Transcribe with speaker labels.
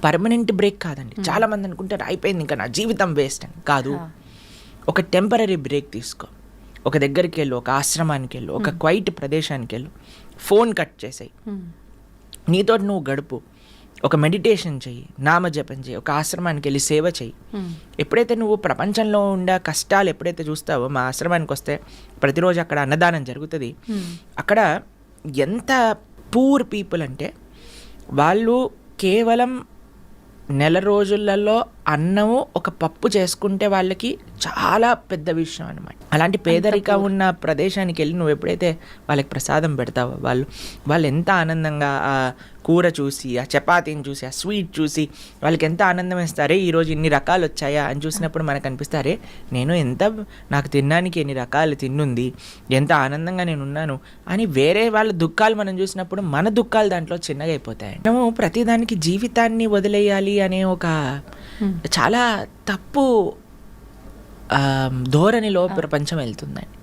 Speaker 1: Permanent break కాదండి. చాలామంది అనుకుంటారు అయిపోయింది ఇంకా నా జీవితం వేస్ట్ అని. కాదు, ఒక టెంపరీ బ్రేక్ తీసుకో. ఒక దగ్గరికి వెళ్ళు, ఒక ఆశ్రమానికి వెళ్ళు, ఒక క్వైట్ ప్రదేశానికి వెళ్ళు, ఫోన్ కట్ చేసేయి, నీతో నువ్వు గడుపు, ఒక మెడిటేషన్ చెయ్యి, నామజపం చెయ్యి, ఒక ఆశ్రమానికి వెళ్ళి సేవ చెయ్యి. ఎప్పుడైతే నువ్వు ప్రపంచంలో ఉండే కష్టాలు ఎప్పుడైతే చూస్తావో, మా ఆశ్రమానికి వస్తే ప్రతిరోజు అక్కడ అన్నదానం జరుగుతుంది. అక్కడ ఎంత పూర్ పీపుల్ అంటే వాళ్ళు కేవలం నెల రోజులలో అన్నము ఒక పప్పు చేసుకుంటే వాళ్ళకి చాలా పెద్ద విషయం అన్నమాట. అలాంటి పేదరిక ఉన్న ప్రదేశానికి వెళ్ళి నువ్వు ఎప్పుడైతే వాళ్ళకి ప్రసాదం పెడతావో వాళ్ళు ఎంత ఆనందంగా ఆ కూర చూసి, ఆ చపాతీని చూసి, ఆ స్వీట్ చూసి వాళ్ళకి ఎంత ఆనందం వేస్తారే, ఈరోజు ఇన్ని రకాలు వచ్చాయా అని చూసినప్పుడు మనకు అనిపిస్తారే నాకు తినడానికి ఎన్ని రకాలు తిన్నుంది, ఎంత ఆనందంగా నేను ఉన్నాను అని. వేరే వాళ్ళ దుఃఖాలు మనం చూసినప్పుడు మన దుఃఖాలు దాంట్లో చిన్నగా అయిపోతాయి. మనము ప్రతిదానికి జీవితాన్ని వదిలేయాలి అనే ఒక చాలా తప్పు ధోరణిలో ప్రపంచం వెళ్తుందండి.